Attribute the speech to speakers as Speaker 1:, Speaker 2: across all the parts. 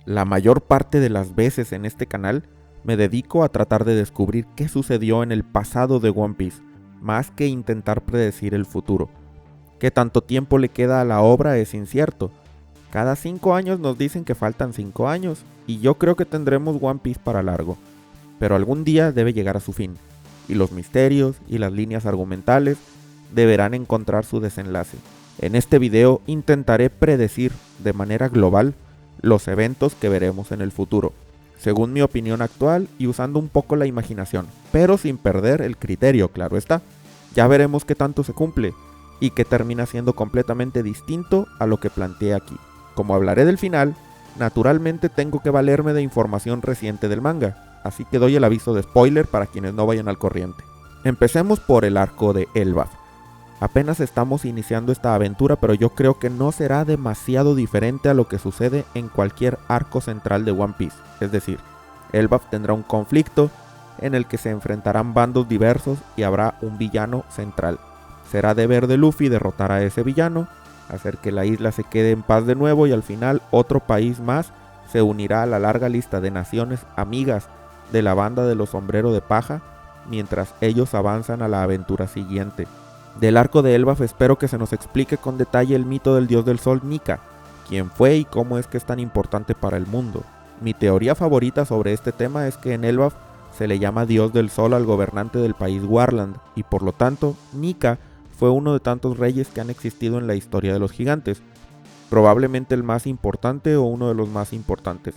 Speaker 1: La mayor parte de las veces en este canal me dedico a tratar de descubrir qué sucedió en el pasado de One Piece, más que intentar predecir el futuro. Qué tanto tiempo le queda a la obra es incierto. Cada 5 años nos dicen que faltan 5 años, y yo creo que tendremos One Piece para largo. Pero algún día debe llegar a su fin, y los misterios y las líneas argumentales deberán encontrar su desenlace. En este video intentaré predecir de manera global los eventos que veremos en el futuro, según mi opinión actual y usando un poco la imaginación, pero sin perder el criterio, claro está. Ya veremos qué tanto se cumple y qué termina siendo completamente distinto a lo que planteé aquí. Como hablaré del final, naturalmente tengo que valerme de información reciente del manga, así que doy el aviso de spoiler para quienes no vayan al corriente. Empecemos por el arco de Elbaf. Apenas estamos iniciando esta aventura, pero yo creo que no será demasiado diferente a lo que sucede en cualquier arco central de One Piece. Es decir, Elbaf tendrá un conflicto en el que se enfrentarán bandos diversos y habrá un villano central. Será deber de Luffy derrotar a ese villano, hacer que la isla se quede en paz de nuevo y al final otro país más se unirá a la larga lista de naciones amigas de la banda de los sombreros de paja mientras ellos avanzan a la aventura siguiente. Del arco de Elbaf espero que se nos explique con detalle el mito del dios del sol Nika, quién fue y cómo es que es tan importante para el mundo. Mi teoría favorita sobre este tema es que en Elbaf se le llama dios del sol al gobernante del país Warland y por lo tanto Nika fue uno de tantos reyes que han existido en la historia de los gigantes, probablemente el más importante o uno de los más importantes.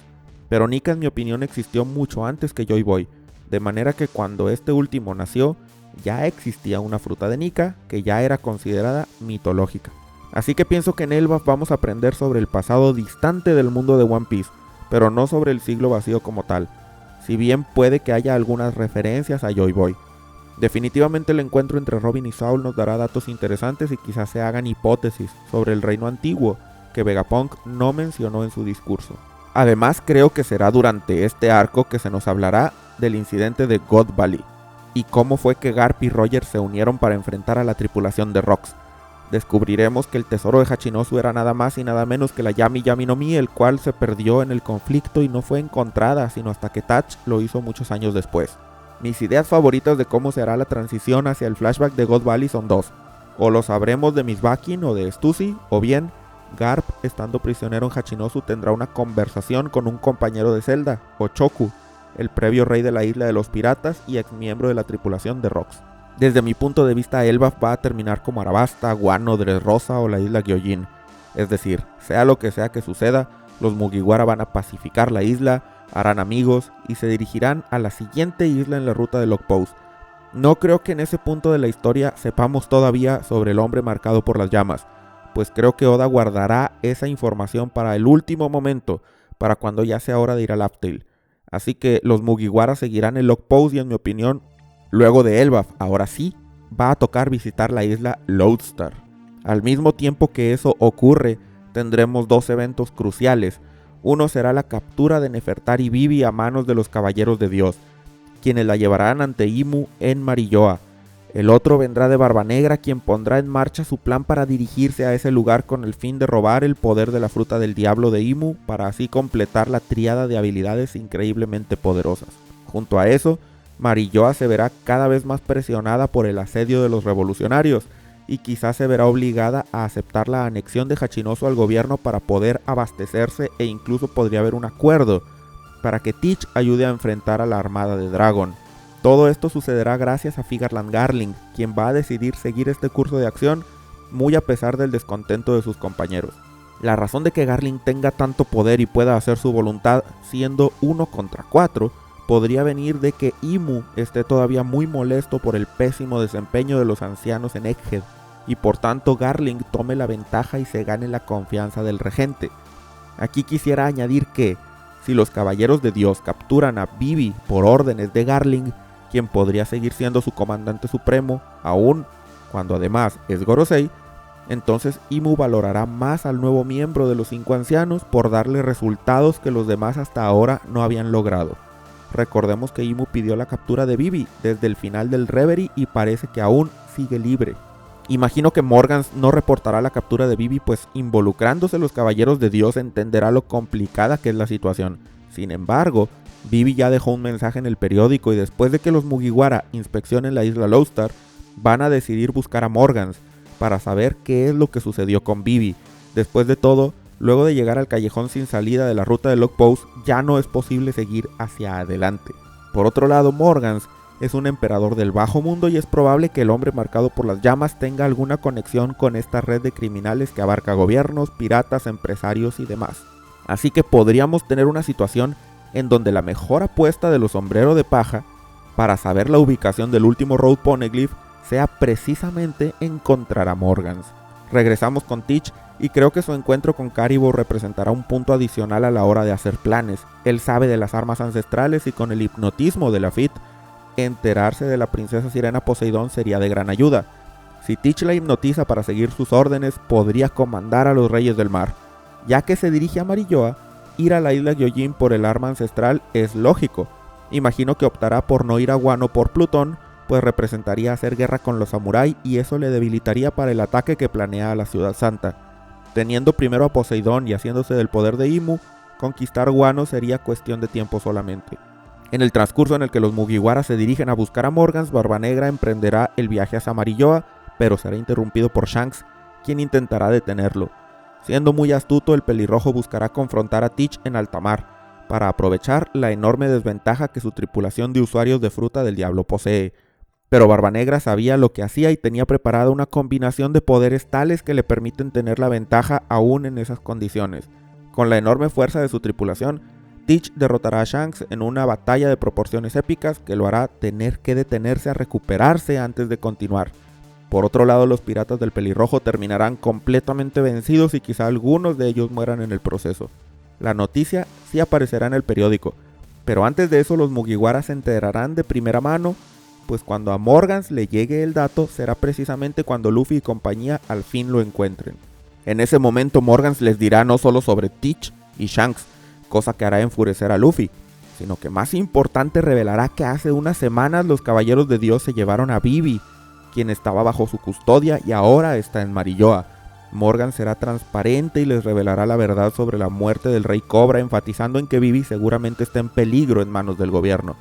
Speaker 1: Pero Nika en mi opinión existió mucho antes que Joy Boy, de manera que cuando este último nació ya existía una fruta de Nika que ya era considerada mitológica. Así que pienso que en Elbaf vamos a aprender sobre el pasado distante del mundo de One Piece, pero no sobre el siglo vacío como tal, si bien puede que haya algunas referencias a Joy Boy. Definitivamente el encuentro entre Robin y Saul nos dará datos interesantes y quizás se hagan hipótesis sobre el reino antiguo que Vegapunk no mencionó en su discurso. Además creo que será durante este arco que se nos hablará del incidente de God Valley y cómo fue que Garp y Roger se unieron para enfrentar a la tripulación de Rocks. Descubriremos que el tesoro de Hachinosu era nada más y nada menos que la Yami Yami no Mi, el cual se perdió en el conflicto y no fue encontrada sino hasta que Touch lo hizo muchos años después. Mis ideas favoritas de cómo se hará la transición hacia el flashback de God Valley son dos: o lo sabremos de Miss Bakin o de Stussy, o bien Garp, estando prisionero en Hachinosu, tendrá una conversación con un compañero de celda, o Choku, el previo rey de la isla de los piratas y ex miembro de la tripulación de Rocks. Desde mi punto de vista, Elbaf va a terminar como Arabasta, Guano, Dressrosa o la isla Gyojin. Es decir, sea lo que sea que suceda, los Mugiwara van a pacificar la isla, harán amigos y se dirigirán a la siguiente isla en la ruta de Lockpose. No creo que en ese punto de la historia sepamos todavía sobre el hombre marcado por las llamas, pues creo que Oda guardará esa información para el último momento, para cuando ya sea hora de ir a Laugh Tale. Así que los Mugiwara seguirán el Lockpose y en mi opinión, luego de Elbaf, ahora sí, va a tocar visitar la isla Lodestar. Al mismo tiempo que eso ocurre, tendremos dos eventos cruciales. Uno será la captura de Nefertari Vivi a manos de los Caballeros de Dios, quienes la llevarán ante Imu en Marilloa. El otro vendrá de Barba Negra, quien pondrá en marcha su plan para dirigirse a ese lugar con el fin de robar el poder de la fruta del diablo de Imu para así completar la tríada de habilidades increíblemente poderosas. Junto a eso, Marilloa se verá cada vez más presionada por el asedio de los revolucionarios y quizás se verá obligada a aceptar la anexión de Hachinosu al gobierno para poder abastecerse e incluso podría haber un acuerdo para que Teach ayude a enfrentar a la armada de Dragon. Todo esto sucederá gracias a Figarland Garling, quien va a decidir seguir este curso de acción muy a pesar del descontento de sus compañeros. La razón de que Garling tenga tanto poder y pueda hacer su voluntad siendo 1 contra 4 podría venir de que Imu esté todavía muy molesto por el pésimo desempeño de los ancianos en Egghead y por tanto Garling tome la ventaja y se gane la confianza del regente. Aquí quisiera añadir que si los Caballeros de Dios capturan a Vivi por órdenes de Garling, quien podría seguir siendo su comandante supremo, aún cuando además es Gorosei, entonces Imu valorará más al nuevo miembro de los 5 ancianos por darle resultados que los demás hasta ahora no habían logrado. Recordemos que Imu pidió la captura de Vivi desde el final del Reverie y parece que aún sigue libre. Imagino que Morgans no reportará la captura de Vivi, pues involucrándose los caballeros de Dios entenderá lo complicada que es la situación. Sin embargo, Vivi ya dejó un mensaje en el periódico y después de que los Mugiwara inspeccionen la isla Lowstar, van a decidir buscar a Morgans para saber qué es lo que sucedió con Vivi. Después de todo, luego de llegar al callejón sin salida de la ruta de Log Post, ya no es posible seguir hacia adelante. Por otro lado, Morgans es un emperador del bajo mundo y es probable que el hombre marcado por las llamas tenga alguna conexión con esta red de criminales que abarca gobiernos, piratas, empresarios y demás. Así que podríamos tener una situación en donde la mejor apuesta de los sombreros de paja para saber la ubicación del último Road Poneglyph sea precisamente encontrar a Morgans. Regresamos con Teach y creo que su encuentro con Caribou representará un punto adicional a la hora de hacer planes. Él sabe de las armas ancestrales y con el hipnotismo de Lafitte, enterarse de la princesa sirena Poseidón sería de gran ayuda. Si Teach la hipnotiza para seguir sus órdenes, podría comandar a los reyes del mar. Ya que se dirige a Marilloa, ir a la isla Gyojin por el arma ancestral es lógico. Imagino que optará por no ir a Wano por Plutón, pues representaría hacer guerra con los samuráis y eso le debilitaría para el ataque que planea a la ciudad santa. Teniendo primero a Poseidón y haciéndose del poder de Imu, conquistar Wano sería cuestión de tiempo solamente. En el transcurso en el que los Mugiwara se dirigen a buscar a Morgans, Barbanegra emprenderá el viaje hacia Marilloa, pero será interrumpido por Shanks, quien intentará detenerlo. Siendo muy astuto, el pelirrojo buscará confrontar a Teach en alta mar, para aprovechar la enorme desventaja que su tripulación de usuarios de fruta del diablo posee. Pero Barbanegra sabía lo que hacía y tenía preparada una combinación de poderes tales que le permiten tener la ventaja aún en esas condiciones. Con la enorme fuerza de su tripulación, Teach derrotará a Shanks en una batalla de proporciones épicas que lo hará tener que detenerse a recuperarse antes de continuar. Por otro lado, los piratas del pelirrojo terminarán completamente vencidos y quizá algunos de ellos mueran en el proceso. La noticia sí aparecerá en el periódico, pero antes de eso los Mugiwara se enterarán de primera mano, pues cuando a Morgans le llegue el dato será precisamente cuando Luffy y compañía al fin lo encuentren. En ese momento Morgans les dirá no solo sobre Teach y Shanks, cosa que hará enfurecer a Luffy, sino que más importante revelará que hace unas semanas los caballeros de Dios se llevaron a Vivi, quien estaba bajo su custodia y ahora está en Marilloa. Morgan será transparente y les revelará la verdad sobre la muerte del Rey Cobra, enfatizando en que Vivi seguramente está en peligro en manos del gobierno.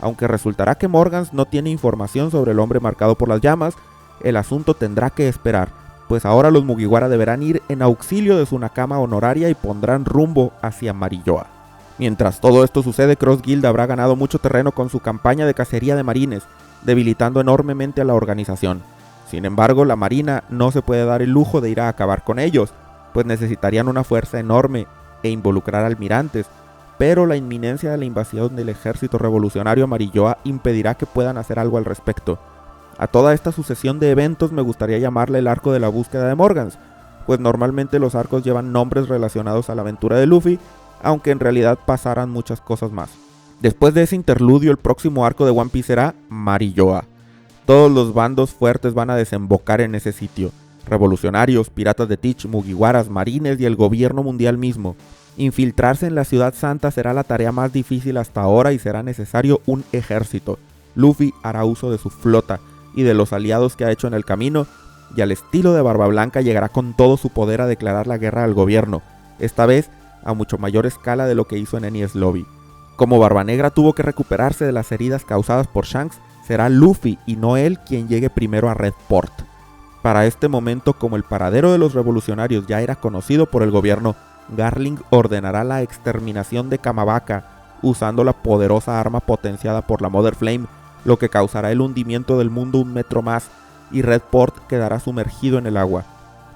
Speaker 1: Aunque resultará que Morgans no tiene información sobre el hombre marcado por las llamas, el asunto tendrá que esperar, pues ahora los Mugiwara deberán ir en auxilio de su Nakama honoraria y pondrán rumbo hacia Marilloa. Mientras todo esto sucede, Cross Guild habrá ganado mucho terreno con su campaña de cacería de marines, debilitando enormemente a la organización. Sin embargo, la marina no se puede dar el lujo de ir a acabar con ellos, pues necesitarían una fuerza enorme e involucrar almirantes, pero la inminencia de la invasión del ejército revolucionario a Marilloa impedirá que puedan hacer algo al respecto. A toda esta sucesión de eventos me gustaría llamarle el arco de la búsqueda de Morgans, pues normalmente los arcos llevan nombres relacionados a la aventura de Luffy, aunque en realidad pasarán muchas cosas más. Después de ese interludio, el próximo arco de One Piece será Marilloa. Todos los bandos fuertes van a desembocar en ese sitio. Revolucionarios, piratas de Teach, Mugiwaras, marines y el gobierno mundial mismo. Infiltrarse en la ciudad santa será la tarea más difícil hasta ahora y será necesario un ejército. Luffy hará uso de su flota y de los aliados que ha hecho en el camino, y al estilo de Barba Blanca llegará con todo su poder a declarar la guerra al gobierno, esta vez a mucho mayor escala de lo que hizo en Enies Lobby. Como Barba Negra tuvo que recuperarse de las heridas causadas por Shanks, será Luffy y no él quien llegue primero a Red Port. Para este momento, como el paradero de los revolucionarios ya era conocido por el gobierno, Garling ordenará la exterminación de Kamabaka usando la poderosa arma potenciada por la Mother Flame, lo que causará el hundimiento del mundo un metro más y Red Port quedará sumergido en el agua.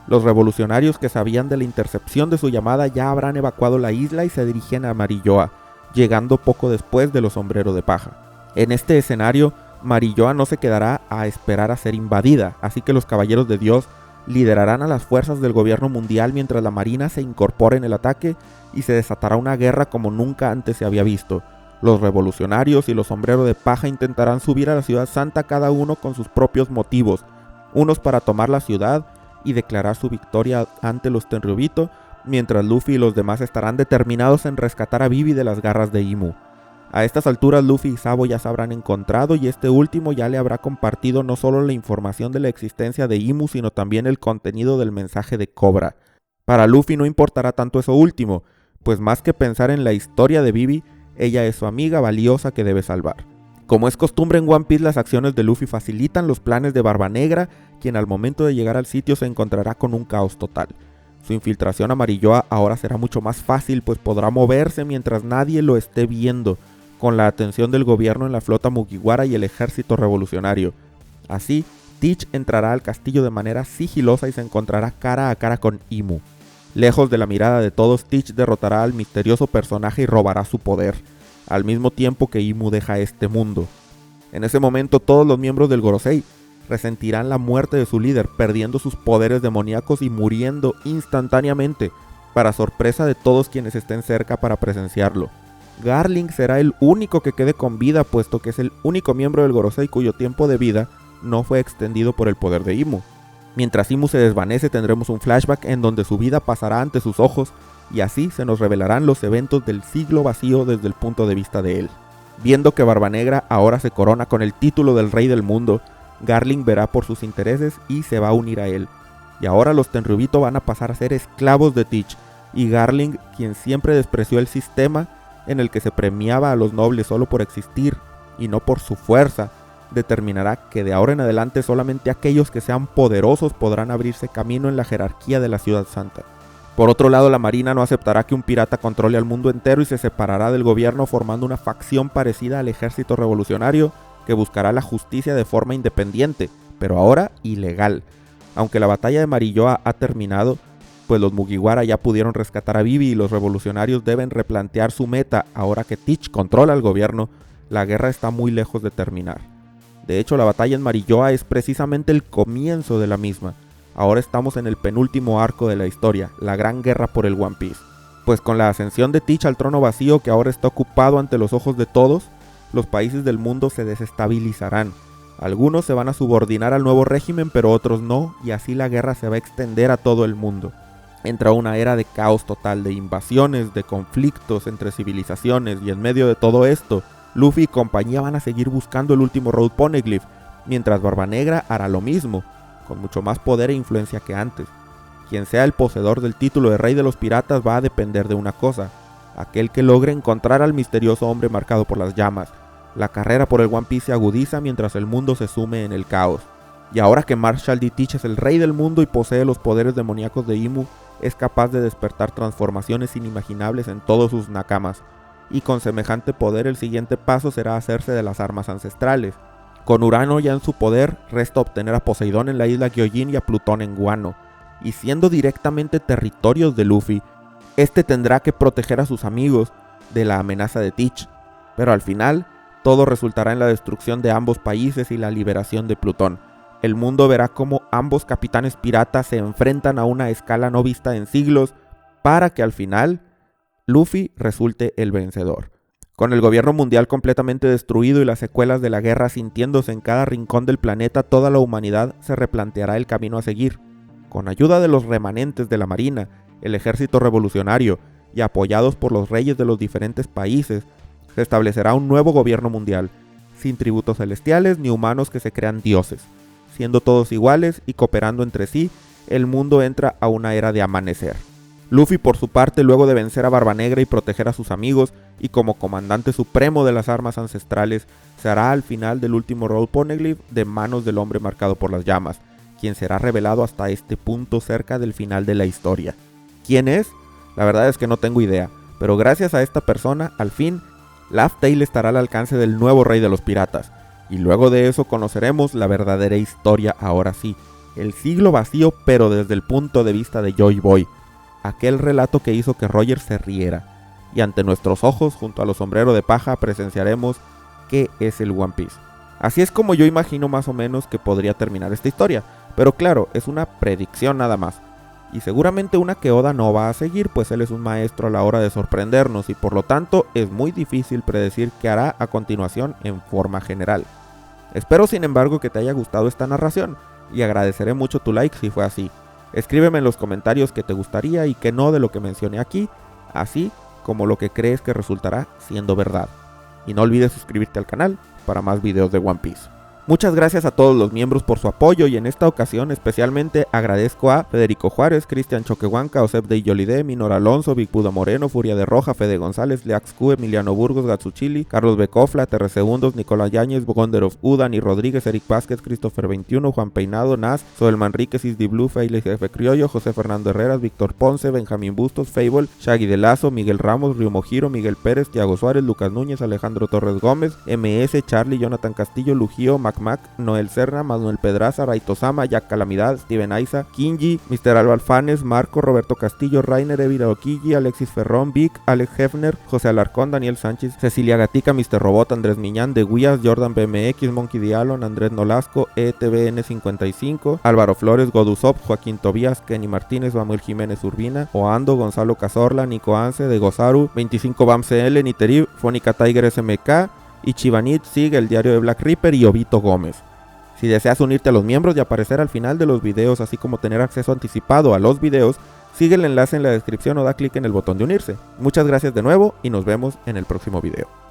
Speaker 1: Los revolucionarios que sabían de la intercepción de su llamada ya habrán evacuado la isla y se dirigen a Marilloa, llegando poco después de los sombreros de paja. En este escenario, Marilloa no se quedará a esperar a ser invadida, así que los caballeros de Dios liderarán a las fuerzas del gobierno mundial mientras la marina se incorpora en el ataque y se desatará una guerra como nunca antes se había visto. Los revolucionarios y los sombreros de paja intentarán subir a la ciudad santa cada uno con sus propios motivos, unos para tomar la ciudad y declarar su victoria ante los Tenryubito, mientras Luffy y los demás estarán determinados en rescatar a Vivi de las garras de Imu. A estas alturas Luffy y Sabo ya se habrán encontrado y este último ya le habrá compartido no solo la información de la existencia de Imu, sino también el contenido del mensaje de Cobra. Para Luffy no importará tanto eso último, pues más que pensar en la historia de Vivi, ella es su amiga valiosa que debe salvar. Como es costumbre en One Piece, las acciones de Luffy facilitan los planes de Barba Negra, quien al momento de llegar al sitio se encontrará con un caos total. Su infiltración a Marilloa ahora será mucho más fácil, pues podrá moverse mientras nadie lo esté viendo, con la atención del gobierno en la flota Mugiwara y el ejército revolucionario. Así, Teach entrará al castillo de manera sigilosa y se encontrará cara a cara con Imu. Lejos de la mirada de todos, Teach derrotará al misterioso personaje y robará su poder, al mismo tiempo que Imu deja este mundo. En ese momento todos los miembros del Gorosei resentirán la muerte de su líder, perdiendo sus poderes demoníacos y muriendo instantáneamente, para sorpresa de todos quienes estén cerca para presenciarlo. Garling será el único que quede con vida, puesto que es el único miembro del Gorosei cuyo tiempo de vida no fue extendido por el poder de Imu. Mientras Imu se desvanece, tendremos un flashback en donde su vida pasará ante sus ojos y así se nos revelarán los eventos del siglo vacío desde el punto de vista de él. Viendo que Barba Negra ahora se corona con el título del rey del mundo, Garling verá por sus intereses y se va a unir a él. Y ahora los Tenryubito van a pasar a ser esclavos de Teach, y Garling, quien siempre despreció el sistema en el que se premiaba a los nobles solo por existir y no por su fuerza, determinará que de ahora en adelante solamente aquellos que sean poderosos podrán abrirse camino en la jerarquía de la Ciudad Santa. Por otro lado, la Marina no aceptará que un pirata controle al mundo entero y se separará del gobierno formando una facción parecida al ejército revolucionario que buscará la justicia de forma independiente, pero ahora ilegal. Aunque la batalla de Marilloa ha terminado, pues los Mugiwara ya pudieron rescatar a Vivi y los revolucionarios deben replantear su meta ahora que Teach controla el gobierno, la guerra está muy lejos de terminar. De hecho, la batalla en Marilloa es precisamente el comienzo de la misma. Ahora estamos en el penúltimo arco de la historia, la gran guerra por el One Piece. Pues con la ascensión de Teach al trono vacío que ahora está ocupado ante los ojos de todos, los países del mundo se desestabilizarán. Algunos se van a subordinar al nuevo régimen, pero otros no, y así la guerra se va a extender a todo el mundo. Entra una era de caos total, de invasiones, de conflictos entre civilizaciones, y en medio de todo esto, Luffy y compañía van a seguir buscando el último Road Poneglyph, mientras Barba Negra hará lo mismo, con mucho más poder e influencia que antes. Quien sea el poseedor del título de Rey de los Piratas va a depender de una cosa, aquel que logre encontrar al misterioso hombre marcado por las llamas. La carrera por el One Piece se agudiza mientras el mundo se sume en el caos. Y ahora que Marshall D. Teach es el rey del mundo y posee los poderes demoníacos de Imu, es capaz de despertar transformaciones inimaginables en todos sus nakamas. Y con semejante poder el siguiente paso será hacerse de las armas ancestrales. Con Urano ya en su poder, resta obtener a Poseidón en la isla Gyojin y a Plutón en Guano. Y siendo directamente territorios de Luffy, este tendrá que proteger a sus amigos de la amenaza de Teach. Pero al final, todo resultará en la destrucción de ambos países y la liberación de Plutón. El mundo verá cómo ambos capitanes piratas se enfrentan a una escala no vista en siglos para que al final Luffy resulte el vencedor. Con el gobierno mundial completamente destruido y las secuelas de la guerra sintiéndose en cada rincón del planeta, toda la humanidad se replanteará el camino a seguir. Con ayuda de los remanentes de la Marina, el ejército revolucionario y apoyados por los reyes de los diferentes países, se establecerá un nuevo gobierno mundial, sin tributos celestiales ni humanos que se crean dioses. Siendo todos iguales y cooperando entre sí, el mundo entra a una era de amanecer. Luffy por su parte, luego de vencer a Barba Negra y proteger a sus amigos, y como comandante supremo de las armas ancestrales, se hará al final del último Road Poneglyph de manos del hombre marcado por las llamas, quien será revelado hasta este punto cerca del final de la historia. ¿Quién es? La verdad es que no tengo idea, pero gracias a esta persona, al fin, Laugh Tale estará al alcance del nuevo rey de los piratas, y luego de eso conoceremos la verdadera historia ahora sí, el siglo vacío pero desde el punto de vista de Joy Boy, aquel relato que hizo que Roger se riera, y ante nuestros ojos junto a los sombreros de paja presenciaremos qué es el One Piece. Así es como yo imagino más o menos que podría terminar esta historia, pero claro, es una predicción nada más. Y seguramente una que Oda no va a seguir, pues él es un maestro a la hora de sorprendernos y por lo tanto es muy difícil predecir qué hará a continuación en forma general. Espero sin embargo que te haya gustado esta narración y agradeceré mucho tu like si fue así. Escríbeme en los comentarios qué te gustaría y qué no de lo que mencioné aquí, así como lo que crees que resultará siendo verdad. y no olvides suscribirte al canal para más videos de One Piece. Muchas gracias a todos los miembros por su apoyo y en esta ocasión especialmente agradezco a Federico Juárez, Cristian Choquehuanca, Osep de Yolide, Minor Alonso, Big Buda Moreno, Furia de Roja, Fede González, Leax Q, Emiliano Burgos, Gatsuchili, Carlos Becofla, Terre Segundos, Nicolás Yáñez, Bogonder of U, Dani Rodríguez, Eric Vázquez, Christopher 21, Juan Peinado, Nas, Soel Manríquez, Isdi Blue, Feile Jefe Criollo, José Fernando Herreras, Víctor Ponce, Benjamín Bustos, Fable, Shaggy de Lazo, Miguel Ramos, Río Mojiro, Miguel Pérez, Tiago Suárez, Lucas Núñez, Alejandro Torres Gómez, MS, Charlie, Jonathan Castillo, Lujío, Mac, Noel Serna, Manuel Pedraza, Raito Sama, Jack Calamidad, Steven Aiza, Kinji, Mr. Alba Alfanes, Marco, Roberto Castillo, Rainer, Evira Oquilli, Alexis Ferrón, Vic, Alex Hefner, José Alarcón, Daniel Sánchez, Cecilia Gatica, Mr. Robot, Andrés Miñán, De Guías, Jordan BMX, Monkey Dialon, Andrés Nolasco, ETBN55, Álvaro Flores, Godusop, Joaquín Tobías, Kenny Martínez, Manuel Jiménez Urbina, Oando, Gonzalo Cazorla, Nico Anse, De Gozaru, 25 Bam CL, Niterib, Fónica Tiger SMK, Ichibanit, Sig, El Diario de Black Reaper y Obito Gómez. Si deseas unirte a los miembros y aparecer al final de los videos, así como tener acceso anticipado a los videos, sigue el enlace en la descripción o da clic en el botón de unirse. Muchas gracias de nuevo y nos vemos en el próximo video.